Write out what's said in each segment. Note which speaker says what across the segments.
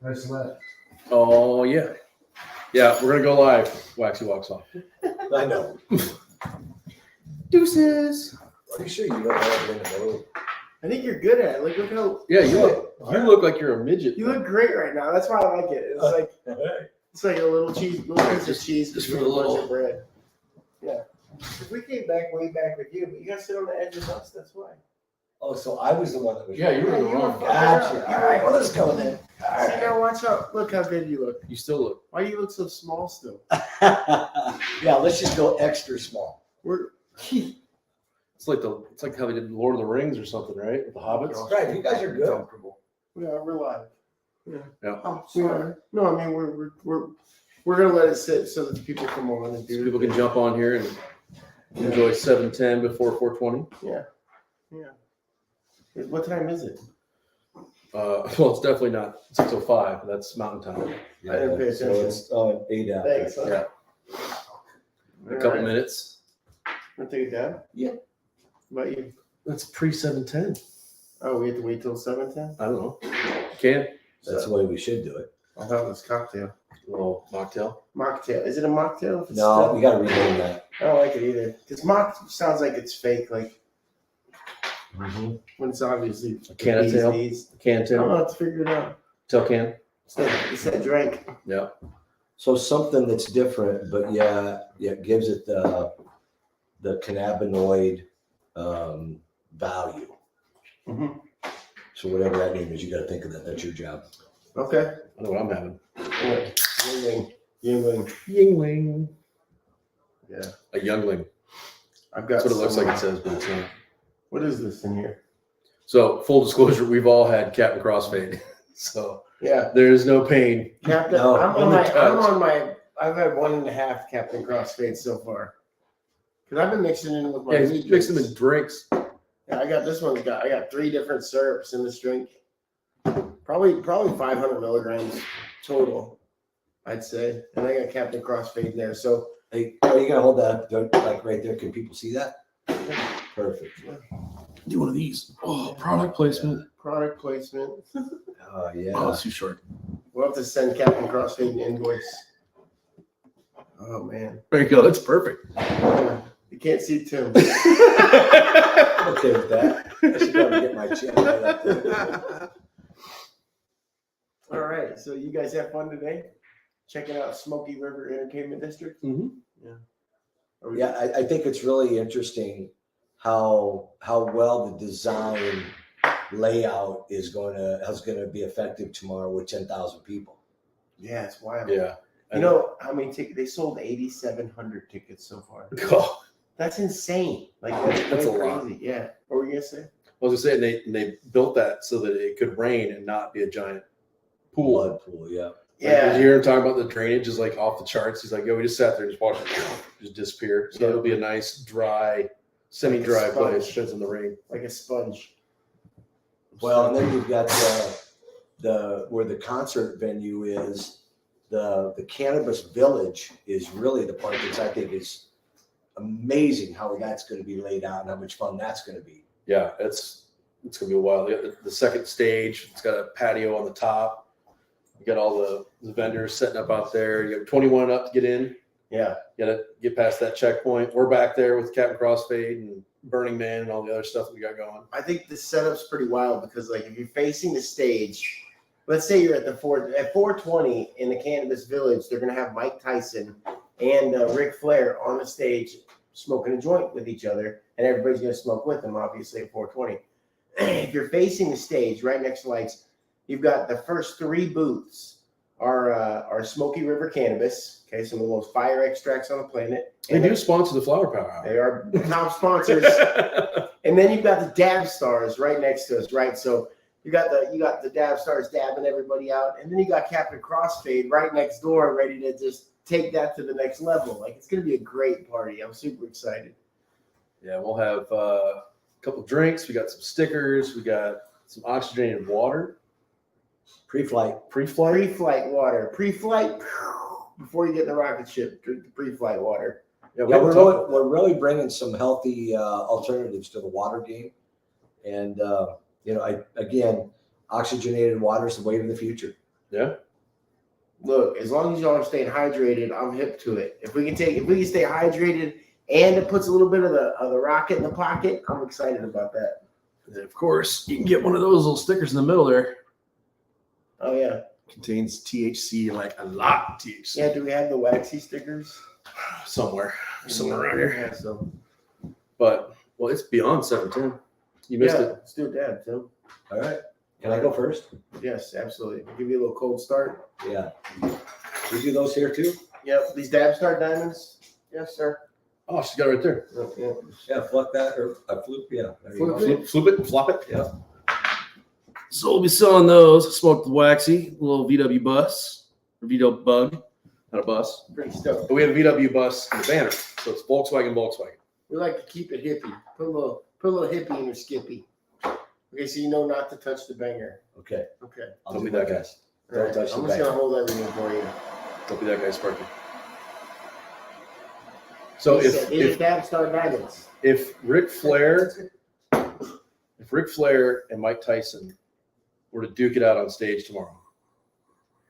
Speaker 1: That's left.
Speaker 2: Oh yeah. Yeah, we're gonna go live. Waxy Wax Off.
Speaker 3: I know.
Speaker 2: Deuces.
Speaker 3: Are you sure you don't have it in the road?
Speaker 4: I think you're good at it. Look how
Speaker 2: Yeah, you look like you're a midget.
Speaker 4: you look great right now. That's why I like it. It's like a little piece of cheese
Speaker 2: just
Speaker 4: between
Speaker 2: for a
Speaker 4: a bunch
Speaker 2: little-
Speaker 4: of bread. Yeah. If we came back way back with you, but you gotta sit on the edge of us. That's why.
Speaker 3: Oh, so I was the one that was.
Speaker 2: Yeah, you were in the
Speaker 4: you were
Speaker 2: wrong.
Speaker 4: fucking
Speaker 3: Gotcha.
Speaker 4: up.
Speaker 3: All right, well, let's go then. All
Speaker 4: See now, watch out. Look how good you look.
Speaker 2: You still look.
Speaker 4: Why do you look so small still?
Speaker 3: Yeah, let's just go extra small.
Speaker 4: We're
Speaker 2: It's like how they did Lord of the Rings or something, right? With the hobbits.
Speaker 3: Right, you guys are good.
Speaker 4: comfortable. Yeah, we're live. Yeah.
Speaker 2: Yeah.
Speaker 4: Oh, we are. No, I mean we're gonna let it sit so that the people come on and
Speaker 2: So
Speaker 4: do.
Speaker 2: people can jump on here and enjoy 7:10 before 4:20.
Speaker 4: Yeah. What time is it?
Speaker 2: Well, it's definitely not 6:05. That's Mountain Time.
Speaker 4: I didn't pay
Speaker 3: So
Speaker 4: attention.
Speaker 3: it's 8 after.
Speaker 4: Thanks. Huh?
Speaker 2: Yeah. A couple minutes.
Speaker 4: Want to take it down?
Speaker 3: Yeah.
Speaker 4: What about you?
Speaker 2: That's pre 7:10.
Speaker 4: Oh, we have to wait till 7:10.
Speaker 2: I don't know. Can
Speaker 3: That's the way we should do it.
Speaker 4: I'll have this cocktail.
Speaker 2: a little mocktail.
Speaker 4: Mocktail. Is it a mocktail? If it's
Speaker 3: No,
Speaker 4: still-
Speaker 3: we got to rename that.
Speaker 4: I don't like it either. Because mock sounds like it's fake. Like when it's obviously
Speaker 2: A can of tail.
Speaker 4: These.
Speaker 2: Can
Speaker 4: I don't
Speaker 2: tail.
Speaker 4: know how to figure it out.
Speaker 2: Tail can.
Speaker 4: It's that drink.
Speaker 2: Yeah.
Speaker 3: So something that's different, but yeah, it gives it the cannabinoid value.
Speaker 4: Mm-hmm.
Speaker 3: So whatever that name is, you got to think of that. That's your job.
Speaker 4: Okay.
Speaker 2: I know what I'm having.
Speaker 4: Yingling. Yingling.
Speaker 2: Yingling.
Speaker 4: Yeah.
Speaker 2: A youngling.
Speaker 4: I've got.
Speaker 2: That's what it looks
Speaker 4: some-
Speaker 2: like it says, but it's not.
Speaker 4: What is this in here?
Speaker 2: So full disclosure, we've all had Captain Crossfade. So
Speaker 4: Yeah.
Speaker 2: there is no pain.
Speaker 4: Captain.
Speaker 3: No,
Speaker 4: I've had 1.5 Captain Crossfade so far. Because I've been mixing it in with my
Speaker 2: Yeah,
Speaker 4: weed
Speaker 2: he's mixed them
Speaker 4: drinks.
Speaker 2: in drinks.
Speaker 4: Yeah, I got this one. I got 3 different syrups in this drink. Probably 500 milligrams total, I'd say. And I got Captain Crossfade in there. So
Speaker 3: Hey, are you gonna hold that up, like right there? Can people see that? Perfect.
Speaker 2: Do one of these. Oh, product placement.
Speaker 4: product placement.
Speaker 3: Yeah.
Speaker 2: Oh, it's too short.
Speaker 4: We'll have to send Captain Crossfade an invoice. Oh man.
Speaker 2: There you go. That's perfect.
Speaker 4: Yeah, you can't see Tim.
Speaker 3: I'm okay with that. I should probably get my chin right up there.
Speaker 4: All right. So you guys have fun today? Checking out Smokey River Entertainment District?
Speaker 2: Mm-hmm.
Speaker 4: Are we-
Speaker 3: Yeah, I think it's really interesting how well the design layout is going to be effective tomorrow with 10,000 people.
Speaker 4: Yeah, it's wild.
Speaker 2: Yeah.
Speaker 4: You know how many tickets? They sold 8,700 tickets so far.
Speaker 2: Oh,
Speaker 4: That's insane. Like
Speaker 2: That's
Speaker 4: way
Speaker 2: a lot.
Speaker 4: crazy. Yeah. What were you gonna say?
Speaker 2: I was gonna say they built that so that it could rain and not be a giant pool.
Speaker 3: Blood pool, yeah.
Speaker 2: Like,
Speaker 4: Yeah.
Speaker 2: did you hear him talking about the drainage is like off the charts? He's like, yo, we just sat there and just watched it just disappear. So
Speaker 4: Yeah.
Speaker 2: it'll be a nice, dry, semi-dry
Speaker 4: Like a
Speaker 2: place.
Speaker 4: sponge.
Speaker 2: Sheds in the rain.
Speaker 4: Like a sponge.
Speaker 3: Well, and then you've got the where the concert venue is. The cannabis village is really the part that I think is amazing how that's going to be laid out and how much fun that's going to be.
Speaker 2: Yeah, it's gonna be a while. The second stage, it's got a patio on the top. You got all the vendors setting up out there. You have 21 up to get in.
Speaker 4: Yeah.
Speaker 2: You gotta get past that checkpoint. We're back there with Captain Crossfade and Burning Man and all the other stuff that we got going.
Speaker 4: I think the setup's pretty wild because like if you're facing the stage, let's say you're at at 420 in the Cannabis Village, they're gonna have Mike Tyson and Ric Flair on the stage smoking a joint with each other, and everybody's gonna smoke with them, obviously at 420. If you're facing the stage right next to lights, you've got the first 3 booths are Smokey River Cannabis, okay, some of the most fire extracts on the planet.
Speaker 2: They
Speaker 4: And
Speaker 2: do sponsor the Flower Power
Speaker 4: They are top sponsors. And then you've got the Dab Stars right next to us, right? So you got the Dab Stars dabbing everybody out, and then you got Captain Crossfade right next door, ready to just take that to the next level. Like it's gonna be a great party. I'm super excited.
Speaker 2: Yeah, we'll have a couple drinks. We got some stickers. We got some oxygenated water.
Speaker 3: Pre-flight.
Speaker 2: Pre-flight.
Speaker 4: Pre-flight water, pre-flight before you get in the rocket ship. Drink the pre-flight water.
Speaker 2: Yeah,
Speaker 3: Yeah,
Speaker 2: haven't
Speaker 3: we're really bringing some healthy alternatives to the water game, and again, oxygenated water is the wave of the future.
Speaker 2: Yeah.
Speaker 4: Look, as long as y'all are staying hydrated, I'm hip to it. If we can stay hydrated and it puts a little bit of the rocket in the pocket, I'm excited about that.
Speaker 2: And then of course, you can get one of those little stickers in the middle there.
Speaker 4: Oh yeah.
Speaker 2: Contains THC, like a lot of THC.
Speaker 4: Yeah, do we have the waxy stickers?
Speaker 2: Somewhere around here.
Speaker 4: Yeah, so
Speaker 2: But well, it's beyond 710. You missed it.
Speaker 4: Let's do it, Dad, Tim.
Speaker 3: All right. Can I go first?
Speaker 4: Yes, absolutely. I'll give you a little cold start.
Speaker 3: Yeah. We do those here too?
Speaker 4: Yep. These dab start diamonds. Yes, sir.
Speaker 2: Oh, she's got it right there.
Speaker 4: Yeah.
Speaker 3: Yeah, flip that or a flip. Yeah. There you go.
Speaker 2: Flip it, flop it.
Speaker 3: Yeah.
Speaker 2: So we'll be selling those. Smoke the Waxy, little VW bus, or VW bug, not a bus.
Speaker 4: Pretty stoked.
Speaker 2: But we have a VW bus in the banner, so it's Volkswagen.
Speaker 4: We like to keep it hippie. Put a little hippie in your skippy. Okay, so you know not to touch the banger.
Speaker 3: Okay.
Speaker 4: Okay.
Speaker 3: I'll
Speaker 2: Don't
Speaker 3: do
Speaker 2: be
Speaker 3: my
Speaker 2: that guy.
Speaker 3: best.
Speaker 4: All right.
Speaker 3: touch the
Speaker 4: I'm just
Speaker 3: banger.
Speaker 4: gonna hold everything for you.
Speaker 2: Don't be that guy, Sparky. So
Speaker 4: He said,
Speaker 2: if
Speaker 4: dab start diamonds.
Speaker 2: Ric Flair and Mike Tyson were to duke it out on stage tomorrow,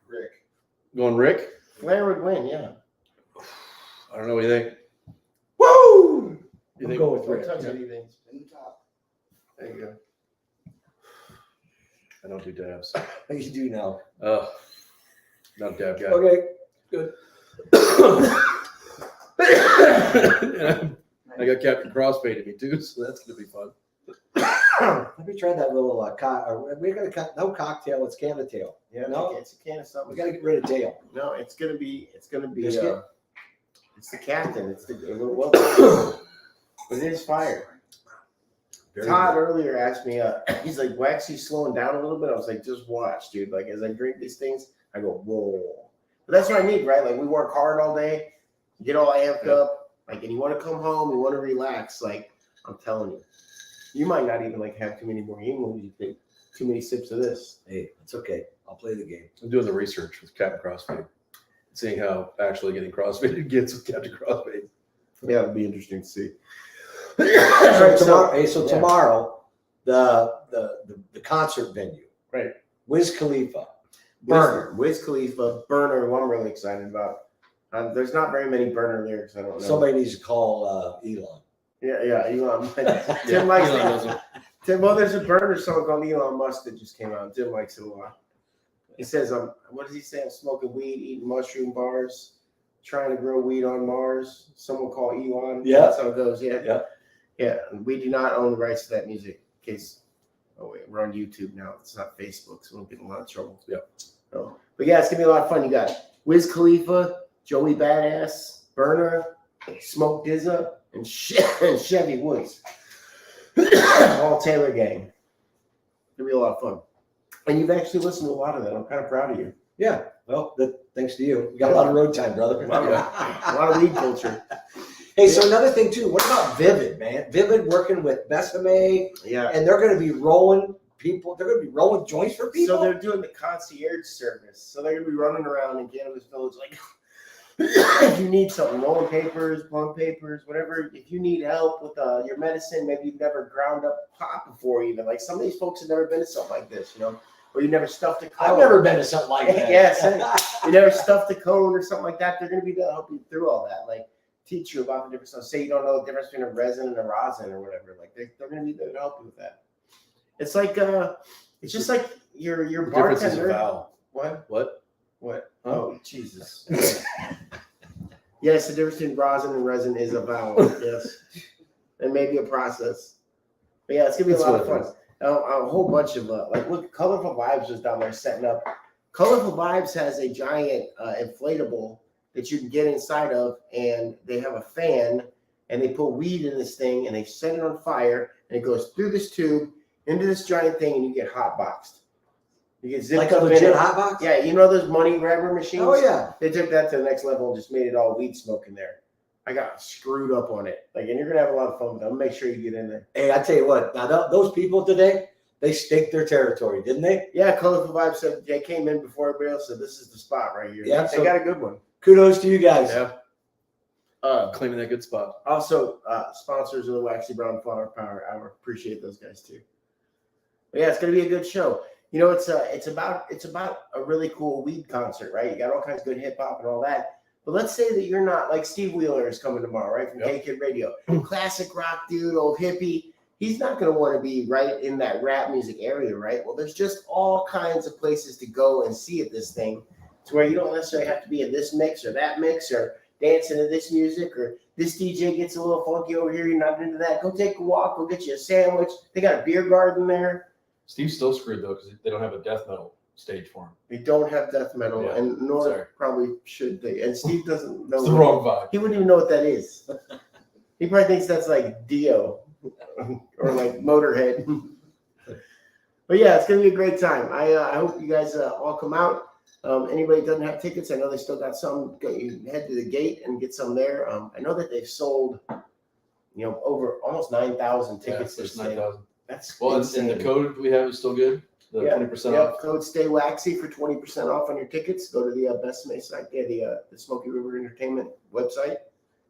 Speaker 4: Rick.
Speaker 2: going Rick?
Speaker 4: Flair would win, yeah.
Speaker 2: I don't know what you think.
Speaker 3: Woo!
Speaker 2: You
Speaker 3: I'm
Speaker 2: think?
Speaker 3: going with
Speaker 4: Don't
Speaker 3: Rick.
Speaker 4: touch anything. In the top. There you go.
Speaker 2: I don't do dabs.
Speaker 3: You do now.
Speaker 2: Not a dab guy.
Speaker 3: Okay. Good.
Speaker 2: I got Captain Crossfade in me too, so that's gonna be fun.
Speaker 3: Let me try that little we're gonna cut no cocktail. It's can of tail.
Speaker 4: Yeah,
Speaker 3: No.
Speaker 4: it's a can of something.
Speaker 3: We gotta get rid of tail.
Speaker 4: No, it's gonna be
Speaker 3: Biscuit?
Speaker 4: it's the captain. It's the well, but it is fire.
Speaker 3: Very
Speaker 4: Todd
Speaker 3: good.
Speaker 4: earlier asked me, he's like, Waxy's slowing down a little bit. I was like, just watch, dude. Like as I drink these things, I go, whoa. But that's what I need, right? Like we work hard all day, you get all amped up, like, and you want to come home, you want to relax. Like I'm telling you, you might not even like have too many more when you take too many sips of this.
Speaker 3: Hey, it's okay. I'll play the game.
Speaker 2: I'm doing the research with Captain Crossfade, seeing how actually getting crossfaded gets with Captain Crossfade.
Speaker 4: Yeah, it'll be interesting to see.
Speaker 3: So tomorrow, the concert venue,
Speaker 2: Right.
Speaker 3: Wiz Khalifa,
Speaker 4: Wiz Khalifa, Burner, who I'm really excited about. There's not very many Burner lyrics. I don't know.
Speaker 3: Somebody needs to call Elon.
Speaker 4: Yeah, Elon.
Speaker 2: Yeah,
Speaker 4: Tim likes
Speaker 2: Elon
Speaker 4: that.
Speaker 2: knows him.
Speaker 4: Tim, well, there's a Burner song called Elon Musk that just came out. Tim likes it a lot. He says, what does he say? I'm smoking weed, eating mushroom bars, trying to grow weed on Mars. Someone call Elon.
Speaker 3: Yeah.
Speaker 4: That's how it goes. Yeah.
Speaker 3: Yeah.
Speaker 4: Yeah. And we do not own the rights to that music. In case, we're on YouTube now. It's not Facebook, so we don't get in a lot of trouble.
Speaker 2: Yeah.
Speaker 4: So, but yeah, it's gonna be a lot of fun. You got Wiz Khalifa, Joey Badass, Burner, Smoke Dizza, and Chevy Woods. All Taylor gang. It'll be a lot of fun. And you've actually listened to a lot of that. I'm kind of proud of you.
Speaker 3: Yeah. Well, thanks to you. You got a lot of road time, brother.
Speaker 4: A lot of weed culture.
Speaker 3: Hey, so another thing too. What about Vivid, man? Vivid working with BesaMe,
Speaker 4: Yeah.
Speaker 3: and they're going to be rolling people. They're going to be rolling joints for people.
Speaker 4: So they're doing the concierge service. So they're going to be running around in Cannabis Village like, if you need something, rolling papers, blunt papers, whatever. If you need help with your medicine, maybe you've never ground up pot before even. Like some of these folks have never been to something like this, or you never stuffed a cone.
Speaker 3: I've never been to something like that.
Speaker 4: Yeah, same. You never stuffed a cone or something like that. They're going to be there to help you through all that. Like teach you about the different stuff. Say you don't know the difference between a resin and a rosin or whatever. Like they're going to be there to help you with that. It's like it's just like your
Speaker 2: Difference is a
Speaker 4: bartender.
Speaker 2: vowel.
Speaker 4: What?
Speaker 2: What?
Speaker 4: Oh Jesus! Yes, the difference between rosin and resin is a vowel. Yes, and maybe a process. But yeah, it's gonna be a lot of fun. A whole bunch of look, Colorful Vibes was down there setting up. Colorful Vibes has a giant inflatable that you can get inside of, and they have a fan, and they put weed in this thing, and they set it on fire, and it goes through this tube into this giant thing, and you get hot boxed. You get zipped
Speaker 3: Like a
Speaker 4: up in
Speaker 3: legit
Speaker 4: it.
Speaker 3: hot box?
Speaker 4: Yeah, you know those money grabber machines?
Speaker 3: Oh yeah.
Speaker 4: They took that to the next level and just made it all weed smoke in there. I got screwed up on it. And you're gonna have a lot of fun with it. I'll make sure you get in there.
Speaker 3: Hey, I tell you what. Now those people today, they staked their territory, didn't they?
Speaker 4: Yeah, Colorful Vibe said they came in before everybody else said this is the spot right here.
Speaker 3: Yeah,
Speaker 4: they
Speaker 3: so-
Speaker 4: got a good one.
Speaker 3: Kudos to you guys.
Speaker 2: Yeah. Claiming that good spot.
Speaker 4: Also, sponsors of the Waxy Brown Flower Power Hour. Appreciate those guys too. But yeah, it's gonna be a good show. You know, it's about a really cool weed concert, right? You got all kinds of good hip hop and all that. But let's say that you're not like Steve Wheeler is coming tomorrow, right? From K-Kid Radio. Classic rock dude, old hippie. He's not going to want to be right in that rap music area, right? Well, there's just all kinds of places to go and see at this thing to where you don't necessarily have to be in this mix or that mix or dancing to this music or this DJ gets a little funky over here. You're not into that. Go take a walk. Go get you a sandwich. They got a beer garden there.
Speaker 2: Steve's still screwed though because they don't have a death metal stage for him.
Speaker 4: They don't have death metal,
Speaker 2: Yeah,
Speaker 4: and nor
Speaker 2: sorry.
Speaker 4: probably should they. And Steve doesn't know.
Speaker 2: It's the wrong vibe.
Speaker 4: He wouldn't even know what that is. He probably thinks that's like Dio or like Motorhead. But yeah, it's gonna be a great time. I hope you guys all come out. Anybody that doesn't have tickets, I know they still got some. You head to the gate and get some there. I know that they've sold, over almost 9,000 tickets this
Speaker 2: there's 9,000.
Speaker 4: That's
Speaker 2: Well,
Speaker 4: insane.
Speaker 2: and the code we have is still good. The 20% off.
Speaker 4: Code Stay Waxy for 20% off on your tickets. Go to the BesaMe site there, the Smokey River Entertainment website,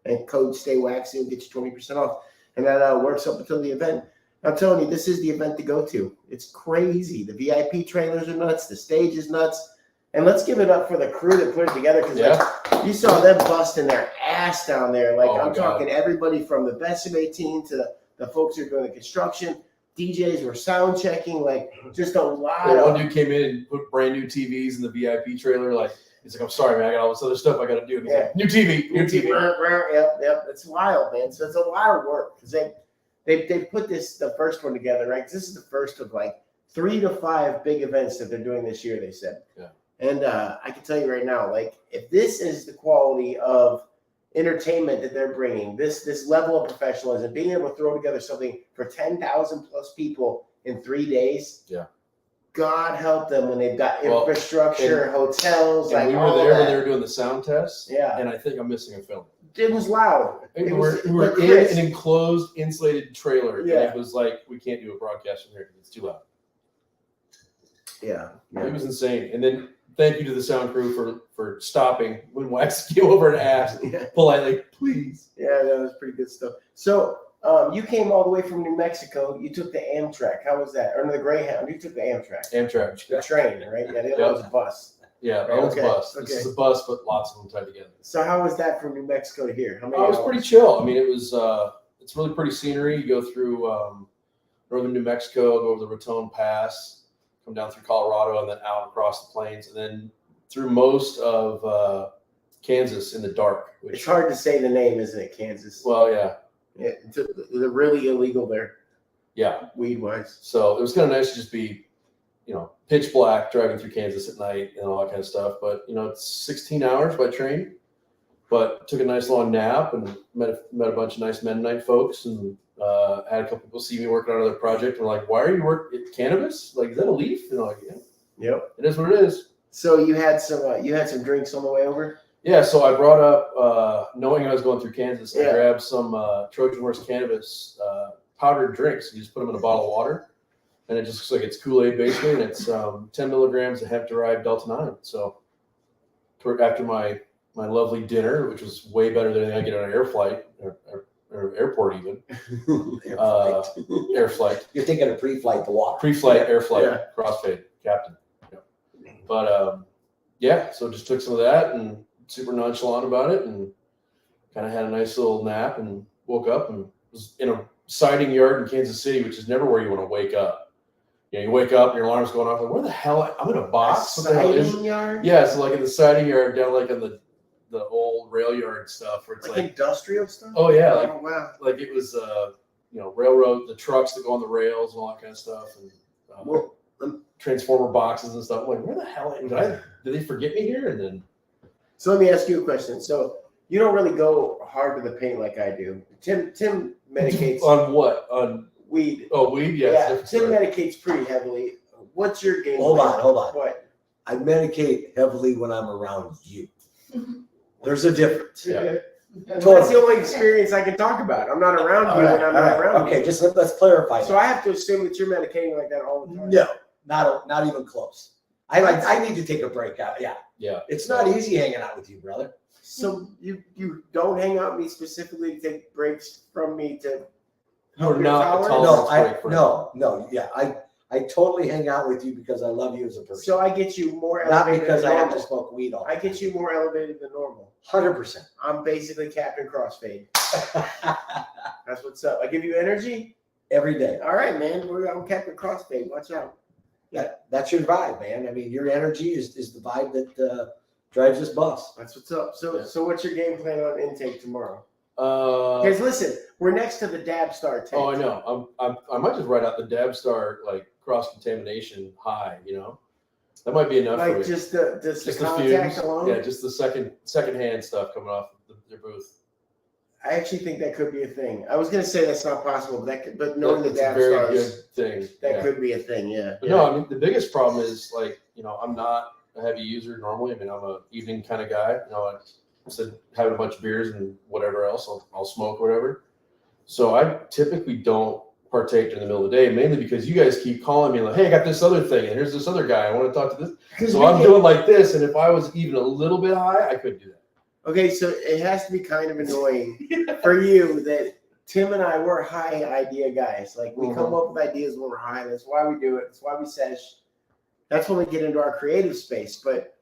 Speaker 4: and code Stay Waxy will get you 20% off. And that works up until the event. I'm telling you, this is the event to go to. It's crazy. The VIP trailers are nuts. The stage is nuts. And let's give it up for the crew that put it together because you saw them busting their ass down there. Like I'm talking everybody from the BesaMe team to the folks who are doing the construction. DJs were sound checking, like just a lot of.
Speaker 2: One dude came in and put brand new TVs in the VIP trailer. Like he's like, I'm sorry, man, I got all this other stuff I got to do. And he's like, new TV.
Speaker 4: Yep. It's wild, man. So it's a lot of work because they put the first one together, right? 'Cause this is the first of like 3 to 5 big events that they're doing this year. They said.
Speaker 2: Yeah.
Speaker 4: And I can tell you right now, like if this is the quality of entertainment that they're bringing, this level of professionalism, being able to throw together something for 10,000 plus people in 3 days.
Speaker 2: Yeah.
Speaker 4: God help them when they've got infrastructure, hotels.
Speaker 2: And
Speaker 4: like
Speaker 2: we were
Speaker 4: all
Speaker 2: there
Speaker 4: that.
Speaker 2: when they were doing the sound tests.
Speaker 4: Yeah.
Speaker 2: And I think I'm missing a film.
Speaker 4: It was loud.
Speaker 2: We were in an enclosed, insulated trailer.
Speaker 4: Yeah.
Speaker 2: And it was like, we can't do a broadcast from here because it's too loud.
Speaker 4: Yeah.
Speaker 2: It was insane. And then thank you to the sound crew for stopping when Wax came over and asked politely, please.
Speaker 4: Yeah, that was pretty good stuff. So you came all the way from New Mexico. You took the Amtrak. How was that? Or no, the Greyhound. You took the Amtrak.
Speaker 2: Amtrak.
Speaker 4: The train, right? Yeah, the other one was a bus.
Speaker 2: Yeah, that was a bus. This is a bus, but lots of them tied together.
Speaker 4: So how was that from New Mexico to here? How many
Speaker 2: It was
Speaker 4: hours?
Speaker 2: pretty chill. I mean, it was it's really pretty scenery. You go through northern New Mexico, go over the Raton Pass, come down through Colorado, and then out across the plains, and then through most of Kansas in the dark.
Speaker 4: It's hard to say the name, isn't it? Kansas.
Speaker 2: Well, yeah.
Speaker 4: They're really illegal there.
Speaker 2: Yeah.
Speaker 4: Weed wise.
Speaker 2: So it was kind of nice to just be, pitch black driving through Kansas at night and all that kind of stuff. But, it's 16 hours by train, but took a nice long nap and met a bunch of nice Mennonite folks and had a couple people see me working on another project. And were like, why are you working at cannabis? Like, is that a leaf? And I'm like, yeah.
Speaker 4: Yep.
Speaker 2: It is what it is.
Speaker 4: So you had some drinks on the way over?
Speaker 2: Yeah, so I brought up, knowing I was going through Kansas, I grabbed some Trojan Horse Cannabis powdered drinks. You just put them in a bottle of water, and it just looks like it's Kool-Aid basically, and it's 10 milligrams of hemp-derived Delta-9. So after my lovely dinner, which was way better than anything I get on an air flight or airport even. Air flight.
Speaker 3: You're thinking of pre-flight to water.
Speaker 2: Pre-flight, air flight, Crossfade, captain. Yeah. But so just took some of that and super nonchalant about it and kind of had a nice little nap and woke up and was in a siding yard in Kansas City, which is never where you want to wake up. You wake up and your alarm's going off. Like, where the hell? I'm in a box.
Speaker 4: Siding yard?
Speaker 2: Yeah, so like in the siding yard down like in the old rail yard stuff where it's like
Speaker 4: industrial stuff?
Speaker 2: Oh yeah,
Speaker 4: Oh, wow.
Speaker 2: like it was railroad, the trucks that go on the rails and all that kind of stuff, and transformer boxes and stuff. I'm like, where the hell did they forget me here? And then
Speaker 4: So let me ask you a question. So you don't really go hard to the paint like I do. Tim medicates
Speaker 2: on what? On
Speaker 4: weed.
Speaker 2: Oh, weed,
Speaker 4: Yeah. Tim medicates pretty heavily. What's your game?
Speaker 3: Hold
Speaker 4: plan?
Speaker 3: on.
Speaker 4: What?
Speaker 3: I medicate heavily when I'm around you. There's a difference.
Speaker 2: Yeah.
Speaker 4: That's the only experience I can talk about. I'm not around you when I'm not around you.
Speaker 3: Okay, just let's clarify.
Speaker 4: So I have to assume that you're medicating like that all the time.
Speaker 3: No, not even close. I need to take a break out. Yeah.
Speaker 2: Yeah.
Speaker 3: It's not easy hanging out with you, brother.
Speaker 4: So you don't hang out with me specifically to take breaks from me to
Speaker 2: You're
Speaker 4: help your
Speaker 2: not
Speaker 4: power?
Speaker 2: a tolerance break for
Speaker 3: No. Yeah, I totally hang out with you because I love you as a person.
Speaker 4: So I get you more
Speaker 3: Not
Speaker 4: elevated
Speaker 3: because
Speaker 4: than
Speaker 3: I have
Speaker 4: normal.
Speaker 3: to smoke weed all the
Speaker 4: I
Speaker 3: time.
Speaker 4: get you more elevated than normal.
Speaker 3: 100%.
Speaker 4: I'm basically Captain Crossfade. That's what's up. I give you energy.
Speaker 3: Every day.
Speaker 4: All right, man. I'm Captain Crossfade. Watch out.
Speaker 3: That's your vibe, man. I mean, your energy is the vibe that drives this bus.
Speaker 4: That's what's up.
Speaker 2: Yeah.
Speaker 4: So what's your game plan on intake tomorrow?
Speaker 2: Because
Speaker 4: listen, we're next to the Dab Star tent.
Speaker 2: Oh, I know. I might just write out the Dab Star like cross contamination high. That might be enough.
Speaker 4: Like
Speaker 2: for
Speaker 4: just the
Speaker 2: just the
Speaker 4: contact
Speaker 2: fumes.
Speaker 4: alone.
Speaker 2: Yeah, just the second hand stuff coming off their booth.
Speaker 4: I actually think that could be a thing. I was gonna say that's not possible, but knowing the
Speaker 2: That's a
Speaker 4: Dab
Speaker 2: very
Speaker 4: Stars,
Speaker 2: good thing.
Speaker 4: that
Speaker 2: Yeah.
Speaker 4: could be a thing. Yeah.
Speaker 2: But no, I mean the biggest problem is I'm not a heavy user normally. I mean I'm a evening kind of guy. I said having a bunch of beers and whatever else, I'll smoke whatever. So I typically don't partake in the middle of the day, mainly because you guys keep calling me like, hey, I got this other thing, and here's this other guy. I want to talk to this. So I'm doing like this, and if I was even a little bit high, I couldn't do that.
Speaker 4: Okay, so it has to be kind of annoying for you that Tim and I were high idea guys. Like we come up with ideas when we're high. That's why we do it. That's why we sesh. That's when we get into our creative space. But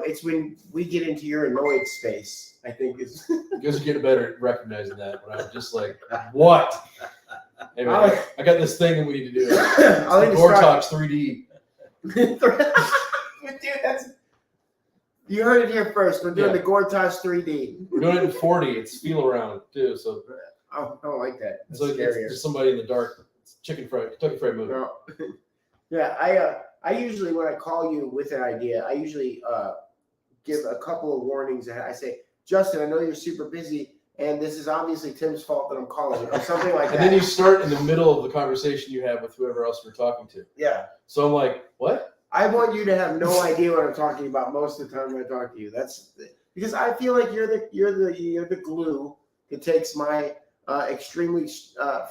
Speaker 4: it's when we get into your annoyed space, I think is.
Speaker 2: You guys are getting better at recognizing that. When I'm just like, what? Hey, man, I got this thing that we need to do.
Speaker 4: I'll
Speaker 2: It's
Speaker 4: even
Speaker 2: Gore
Speaker 4: start.
Speaker 2: Talks 3D.
Speaker 4: Dude, you heard it here first. We're doing
Speaker 2: Yeah.
Speaker 4: the Gortosh 3D.
Speaker 2: We're doing it in 40. It's feel around too. So
Speaker 4: Oh, I don't like that.
Speaker 2: it's
Speaker 4: It's
Speaker 2: like it's
Speaker 4: scarier.
Speaker 2: just somebody in the dark. It's Kentucky Fried movie.
Speaker 4: No. Yeah, I usually when I call you with an idea, I usually give a couple of warnings ahead. I say, Justin, I know you're super busy, and this is obviously Tim's fault that I'm calling, or something like
Speaker 2: And
Speaker 4: that.
Speaker 2: then you start in the middle of the conversation you have with whoever else you're talking to.
Speaker 4: Yeah,
Speaker 2: So I'm like, what?
Speaker 4: I want you to have no idea what I'm talking about most of the time when I talk to you. That's because I feel like you're the glue that takes my extremely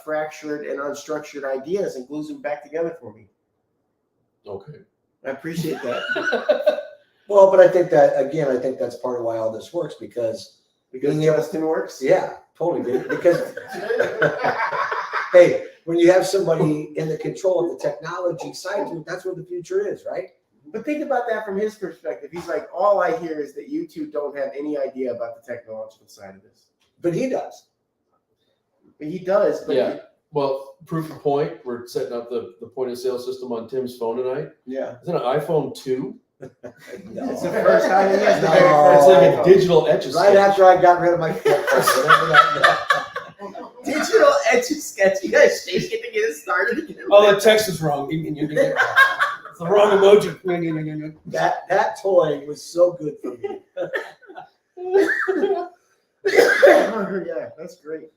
Speaker 4: fractured and unstructured ideas and glues them back together for me.
Speaker 2: Okay.
Speaker 4: I appreciate that.
Speaker 3: Well, but I think that's part of why all this works because
Speaker 4: Justin works.
Speaker 3: yeah, totally. Dude. Because hey, when you have somebody in the control of the technology side, that's where the future is, right?
Speaker 4: But think about that from his perspective. He's like, all I hear is that you two don't have any idea about the technological side of this.
Speaker 3: But he does.
Speaker 4: But he does. But
Speaker 2: Yeah. Well, proof of point, we're setting up the point of sale system on Tim's phone tonight.
Speaker 4: yeah.
Speaker 2: Is it an iPhone 2?
Speaker 3: No.
Speaker 4: It's the first time he has the very
Speaker 3: No.
Speaker 4: first
Speaker 2: It's like
Speaker 4: iPhone.
Speaker 2: a digital etch a
Speaker 3: Right
Speaker 2: sketch.
Speaker 3: after I got rid of my whatever that.
Speaker 4: Digital etch a sketch. You guys shake it to get it started.
Speaker 2: Oh, the text is wrong. It's the wrong emoji.
Speaker 3: That toy was so good for me.
Speaker 4: Yeah, that's great.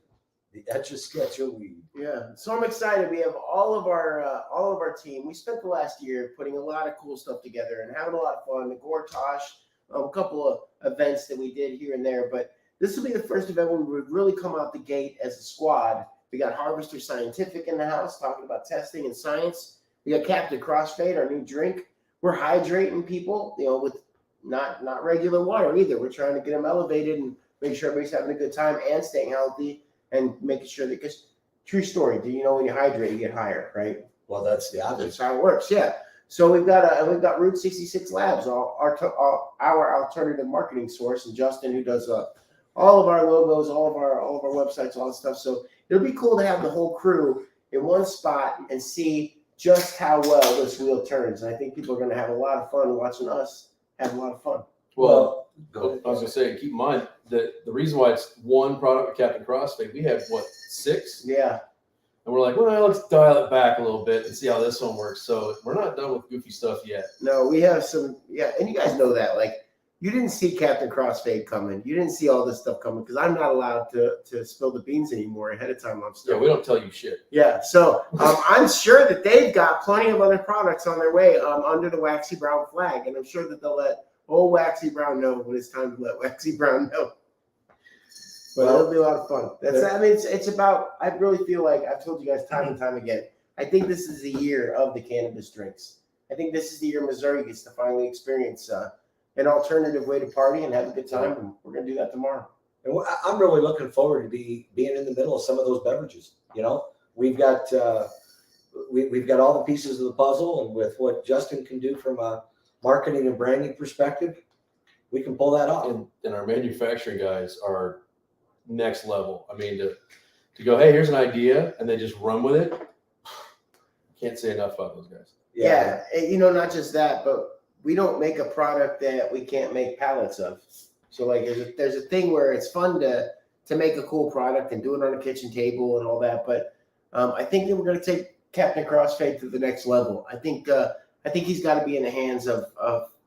Speaker 3: The Etch a Sketch of weed.
Speaker 4: Yeah, so I'm excited. We have all of our team. We spent the last year putting a lot of cool stuff together and having a lot of fun. The Gortosh, a couple of events that we did here and there, but this will be the first event when we really come out the gate as a squad. We got Harvester Scientific in the house talking about testing and science. We got Captain Crossfade, our new drink. We're hydrating people, with not regular water either. We're trying to get them elevated and make sure everybody's having a good time and staying healthy. And making sure that, because true story, do you know when you hydrate, you get higher, right?
Speaker 3: Well, that's the obvious.
Speaker 4: That's how it works. Yeah. So we've got Route 66 Labs, our alternative marketing source, and Justin who does all of our logos, all of our websites, all that stuff. So it'll be cool to have the whole crew in one spot and see just how well this wheel turns. And I think people are going to have a lot of fun watching us have a lot of fun.
Speaker 2: Well,
Speaker 3: go
Speaker 2: I
Speaker 3: ahead.
Speaker 2: was gonna say, keep in mind that the reason why it's one product with Captain Crossfade, we have what, 6?
Speaker 4: Yeah.
Speaker 2: And we're like, well, let's dial it back a little bit and see how this one works. So we're not done with goofy stuff yet.
Speaker 4: No, we have some. Yeah, and you guys know that. Like, you didn't see Captain Crossfade coming. You didn't see all this stuff coming because I'm not allowed to spill the beans anymore ahead of time. I'm still.
Speaker 2: Yeah, we don't tell you shit.
Speaker 4: Yeah, so I'm sure that they've got plenty of other products on their way under the Waxy Brown flag, and I'm sure that they'll let old Waxy Brown know when it's time to let Waxy Brown know. But it'll be a lot of fun. It's about. I really feel like I've told you guys time and time again. I think this is the year of the cannabis drinks. I think this is the year Missouri gets to finally experience an alternative way to party and have a good time, and we're gonna do that tomorrow.
Speaker 3: And I'm really looking forward to being in the middle of some of those beverages. We've got we've got all the pieces of the puzzle, and with what Justin can do from a marketing and branding perspective, we can pull that off.
Speaker 2: And our manufacturing guys are next level. I mean, to go, hey, here's an idea, and they just run with it. Can't say enough about those guys.
Speaker 4: Yeah, and, not just that, but we don't make a product that we can't make pallets of. So like, there's a thing where it's fun to make a cool product and do it on a kitchen table and all that. But I think that we're going to take Captain Crossfade to the next level. I think he's got to be in the hands of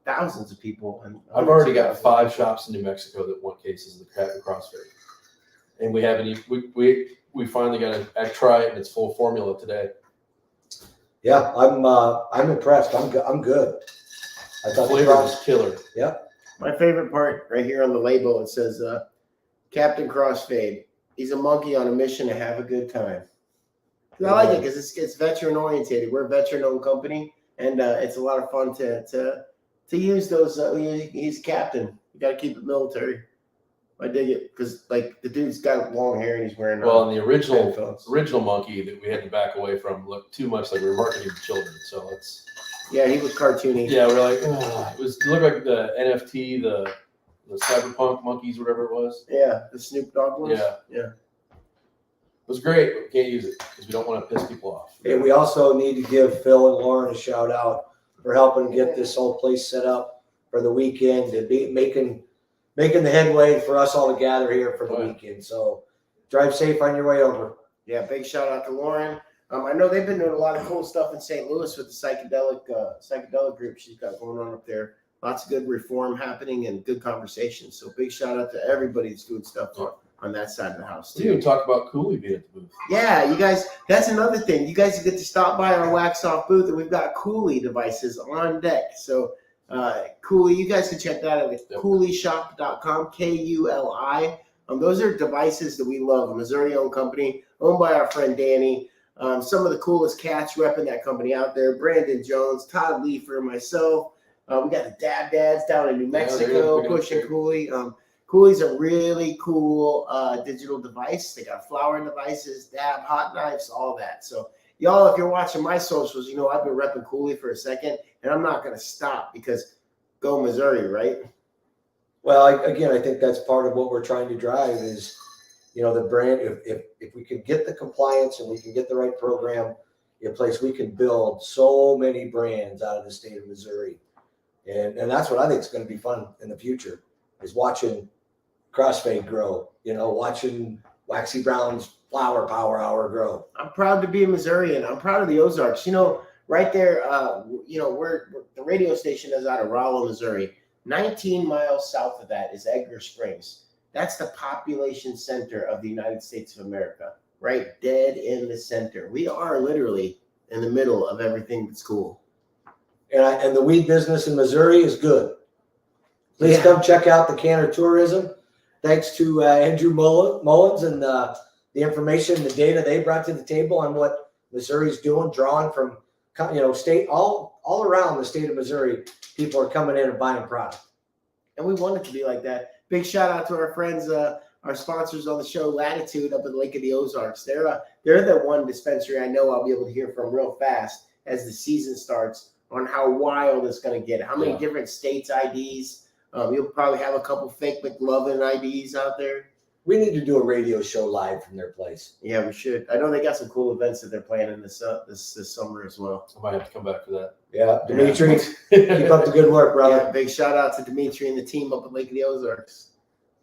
Speaker 4: thousands of people. And
Speaker 2: I've already got 5 shops in New Mexico that want cases of the Captain Crossfade, and we haven't even, we finally got to try it in its full formula today.
Speaker 3: Yeah, I'm impressed. I'm good. I thought
Speaker 2: Flavor was killer.
Speaker 3: Yeah.
Speaker 4: My favorite part right here on the label, it says Captain Crossfade. He's a monkey on a mission to have a good time. I like it because it's veteran oriented. We're a veteran owned company, and it's a lot of fun to use those. He's captain. You got to keep it military. I dig it because like the dude's got long hair and he's wearing.
Speaker 2: Well, and the original monkey that we had to back away from looked too much like we were marketing to children. So let's.
Speaker 4: Yeah, he was cartoony.
Speaker 2: Yeah, we're like, it looked like the NFT, the cyberpunk monkeys, whatever it was.
Speaker 4: Yeah, the Snoop Dogg ones.
Speaker 2: Yeah. It was great, but we can't use it because we don't want to piss people off.
Speaker 3: And we also need to give Phil and Lauren a shout out for helping get this whole place set up for the weekend and be making the headway for us all to gather here for the weekend. So drive safe on your way over.
Speaker 4: Yeah, big shout out to Lauren. I know they've been doing a lot of cool stuff in St. Louis with the psychedelic group she's got going on up there. Lots of good reform happening and good conversations. So big shout out to everybody that's doing stuff on that side of the house
Speaker 2: We didn't talk about Cooley being at the booth.
Speaker 4: Yeah, you guys, that's another thing. You guys get to stop by our Wax Off booth, and we've got Cooley devices on deck. So Cooley, you guys can check that out at cooleyshop.com, Kuli. Those are devices that we love. A Missouri-owned company, owned by our friend Danny. Some of the coolest cats repping that company out there. Brandon Jones, Todd Leifer, myself. We got the Dab Dads down in New Mexico pushing Cooley. Cooley's a really cool digital device. They got flower devices, dab, hot knives, all that. So y'all, if you're watching my socials, I've been repping Cooley for a second, and I'm not going to stop because go Missouri, right?
Speaker 3: Well, again, I think that's part of what we're trying to drive is, the brand. If we can get the compliance and we can get the right program in place, we can build so many brands out of the state of Missouri. And that's what I think is going to be fun in the future is watching Crossfade grow, watching Waxy Brown's Flower Power Hour grow. I'm proud to be a Missourian. I'm proud of the Ozarks. Right there, we're the radio station is out of Rollo, Missouri. 19 miles south of that is Edgar Springs. That's the population center of the United States of America, right? Dead in the center. We are literally in the middle of everything that's cool. And the weed business in Missouri is good. Please come check out the Canner Tourism. Thanks to Andrew Mullins and the information, the data they brought to the table on what Missouri's doing, drawing from state all around the state of Missouri. People are coming in and buying product, and we want it to be like that. Big shout out to our friends, our sponsors on the show, Latitude up in Lake of the Ozarks. They're the one dispensary I know I'll be able to hear from real fast as the season starts on how wild it's going to get. How many different states IDs. You'll probably have a couple fake McLovin IDs out there. We need to do a radio show live from their place. Yeah, we should. I know they got some cool events that they're planning this summer as well.
Speaker 2: I might have to come back for that.
Speaker 3: Yeah, Dimitri, keep up the good work, brother.
Speaker 4: Yeah, big shout out to Dimitri and the team up at Lake of the Ozarks.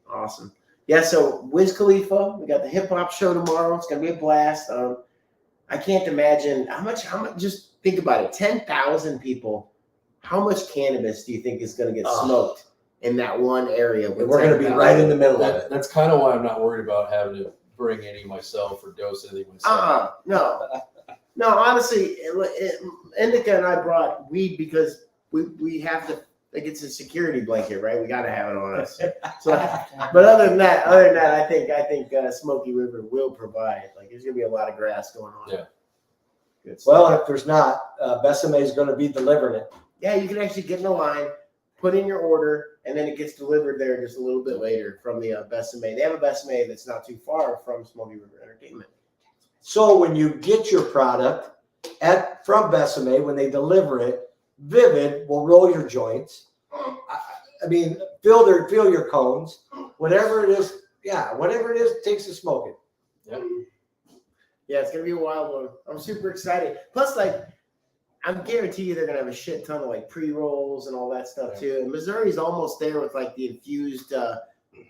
Speaker 4: Awesome. Yeah, so Wiz Khalifa, we got the hip hop show tomorrow. It's gonna be a blast. I can't imagine how much. Just think about it. 10,000 people. How much cannabis do you think is gonna get smoked in that one area?
Speaker 3: We're going to be right in the middle of it.
Speaker 2: That's kind of why I'm not worried about having to bring any myself or dose anything myself.
Speaker 4: No, honestly, Indica and I brought weed because we have to, like, it's a security blanket, right? We got to have it on us. So, but other than that, I think Smokey River will provide. Like, there's gonna be a lot of grass going on.
Speaker 2: Yeah.
Speaker 4: Good stuff.
Speaker 3: Well, if there's not, BesaMe is going to be delivering it.
Speaker 4: Yeah, you can actually get in the line, put in your order, and then it gets delivered there just a little bit later from the BesaMe. They have a BesaMe that's not too far from Smokey River Entertainment.
Speaker 3: So when you get your product, from BesaMe, when they deliver it, Vivid will roll your joints. I mean, fill your cones, whatever it is. Yeah, whatever it is, takes to smoke it.
Speaker 2: Yep.
Speaker 4: Yeah, it's gonna be a wild one. I'm super excited. Plus, like, I'm guarantee you they're gonna have a shit ton of like pre-rolls and all that stuff too. And Missouri's almost there with like the infused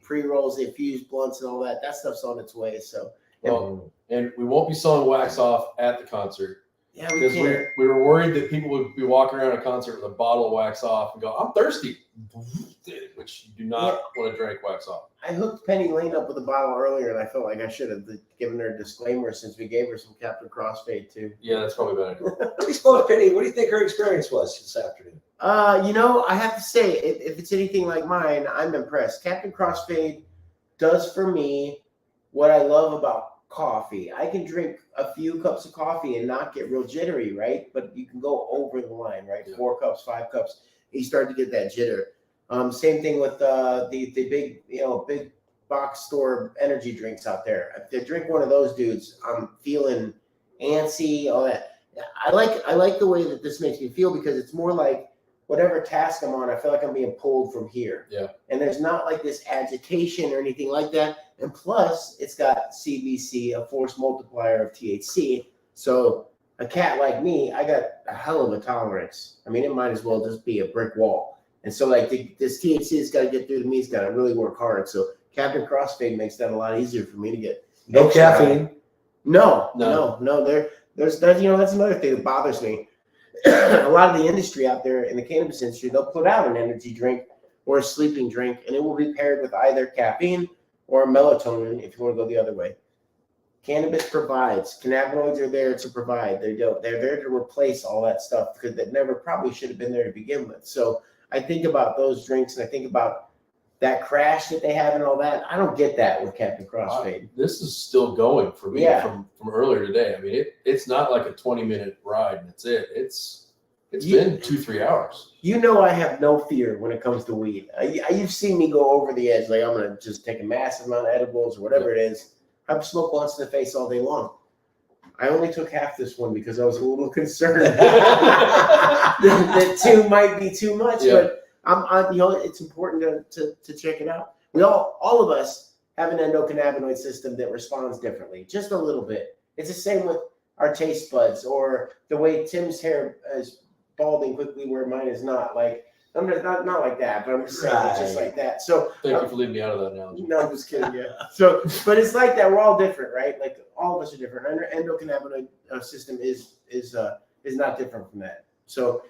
Speaker 4: pre-rolls, the infused blunts and all that. That stuff's on its way. So
Speaker 2: Well, and we won't be selling wax off at the concert
Speaker 4: yeah, we
Speaker 2: because
Speaker 4: can't.
Speaker 2: we were worried that people would be walking around a concert with a bottle of wax off and go, "I'm thirsty," which you do not want to drink wax off.
Speaker 4: I hooked Penny Lane up with a bottle earlier, and I felt like I should have given her a disclaimer since we gave her some Captain Crossfade too.
Speaker 2: Yeah, that's probably better.
Speaker 3: What do you suppose, Penny? What do you think her experience was this afternoon?
Speaker 4: You know, I have to say, if it's anything like mine, I'm impressed. Captain Crossfade does for me what I love about coffee. I can drink a few cups of coffee and not get real jittery, right? But you can go over the line, right?
Speaker 2: Yeah.
Speaker 4: 4 cups, 5 cups, you start to get that jitter. Same thing with the big, big box store energy drinks out there. If I drink one of those dudes, I'm feeling antsy, all that. I like the way that this makes me feel because it's more like whatever task I'm on, I feel like I'm being pulled from here.
Speaker 2: Yeah.
Speaker 4: And there's not like this agitation or anything like that. And plus, it's got CBC, a force multiplier of THC. So a cat like me, I got a hell of a tolerance. I mean, it might as well just be a brick wall. And so like this THC has got to get through to me. It's got to really work hard. So Captain Crossfade makes that a lot easier for me to get.
Speaker 3: No caffeine.
Speaker 4: No. There's that. That's another thing that bothers me. A lot of the industry out there in the cannabis industry, they'll put out an energy drink or a sleeping drink, and it will be paired with either caffeine or melatonin if you want to go the other way. Cannabis provides. Cannabinoids are there to provide. They're there to replace all that stuff because that never probably should have been there to begin with. So I think about those drinks and I think about that crash that they have and all that. I don't get that with Captain Crossfade.
Speaker 2: This is still going for me from earlier today. I mean, it's not like a 20-minute ride and that's it. It's been 2-3 hours.
Speaker 4: I have no fear when it comes to weed. You've seen me go over the edge. Like I'm going to just take a massive amount of edibles or whatever it is. I've smoked blunts in the face all day long. I only took half this one because I was a little concerned that 2 might be too much.
Speaker 2: Yeah.
Speaker 4: But it's important to check it out. We all of us have an endocannabinoid system that responds differently, just a little bit. It's the same with our taste buds or the way Tim's hair is balding quickly where mine is not. Like I'm not like that, but I'm just saying it's just like that. So
Speaker 2: Thank you for leaving me out of that analogy.
Speaker 4: no, I'm just kidding. Yeah. So, but it's like that. We're all different, right? Like all of us are different. Our endocannabinoid system is not different from that. So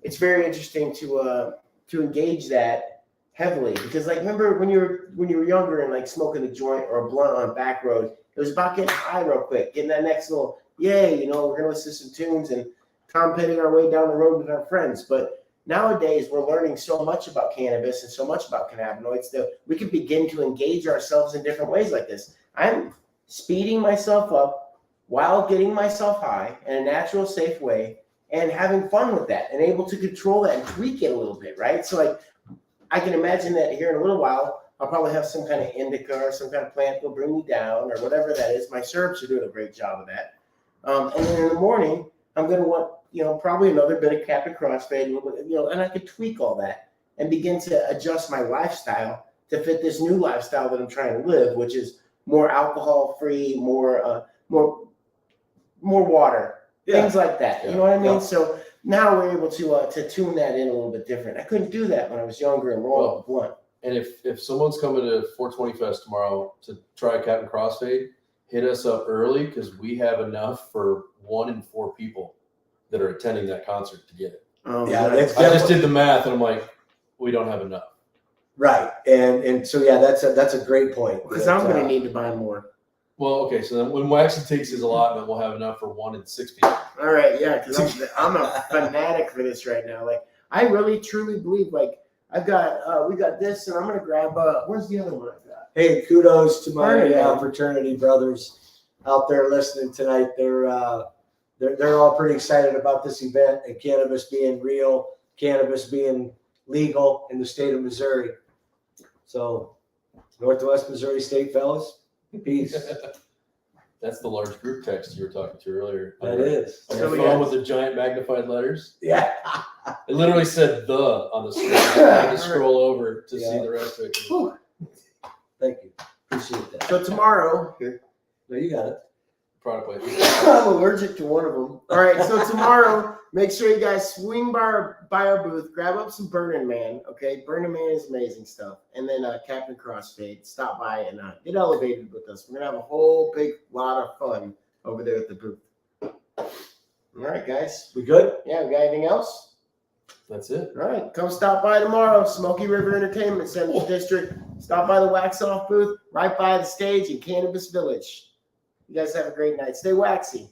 Speaker 4: it's very interesting to engage that heavily because like remember when you were younger and like smoking a joint or a blunt on a back road, it was about getting high real quick, getting that next little yay, we're gonna listen to some tunes and trumpeting our way down the road with our friends. But nowadays we're learning so much about cannabis and so much about cannabinoids that we can begin to engage ourselves in different ways like this. I'm speeding myself up while getting myself high in a natural, safe way and having fun with that and able to control that and tweak it a little bit, right? So like I can imagine that here in a little while, I'll probably have some kind of indica or some kind of plant that will bring me down or whatever that is. My syrups are doing a great job of that. And then in the morning, I'm going to want, probably another bit of Captain Crossfade, and I could tweak all that and begin to adjust my lifestyle to fit this new lifestyle that I'm trying to live, which is more alcohol-free, more water, things like that. You know what I mean? Yeah. So now we're able to tune that in a little bit different. I couldn't do that when I was younger and roll up a blunt.
Speaker 2: And if someone's coming to 420 Fest tomorrow to try Captain Crossfade, hit us up early because we have enough for 1 in 4 people that are attending that concert to get it.
Speaker 3: I
Speaker 2: just did the math and I'm like, we don't have enough.
Speaker 3: Right, and so that's a great point.
Speaker 4: Because I'm going to need to buy more.
Speaker 2: Well, okay, so then when Waxy takes his allotment, we'll have enough for 1 in 6 people.
Speaker 4: All right, yeah, because I'm a fanatic for this right now. Like, I really truly believe, like, we got this, and I'm going to grab, where's the other one I got?
Speaker 3: Hey, kudos to my fraternity brothers out there listening tonight. They're all pretty excited about this event and cannabis being real, cannabis being legal in the state of Missouri. So, Northwest Missouri State fellas, peace.
Speaker 2: That's the large group text you were talking to earlier.
Speaker 3: That is.
Speaker 2: On
Speaker 4: So
Speaker 2: your
Speaker 4: we
Speaker 2: phone
Speaker 4: got-
Speaker 2: with the giant magnified letters.
Speaker 3: Yeah.
Speaker 2: It literally said "the" on the screen. I had to scroll over to see
Speaker 3: Yeah.
Speaker 2: the rest of it.
Speaker 4: Whew.
Speaker 3: Thank you. Appreciate that.
Speaker 4: So tomorrow, here,
Speaker 3: No, you got it.
Speaker 2: Product placement.
Speaker 4: I'm allergic to one of them. All right, so tomorrow, make sure you guys swing by our booth, grab up some Burning Man. Okay, Burning Man is amazing stuff. And then Captain Crossfade, stop by and get elevated with us. We're gonna have a whole big lot of fun over there at the booth. All right, guys.
Speaker 3: We good?
Speaker 4: Yeah, we got anything else?
Speaker 2: That's it.
Speaker 4: All right, come stop by tomorrow, Smokey River Entertainment District. Stop by the Wax Off booth, right by the stage in Cannabis Village. You guys have a great night. Stay waxy.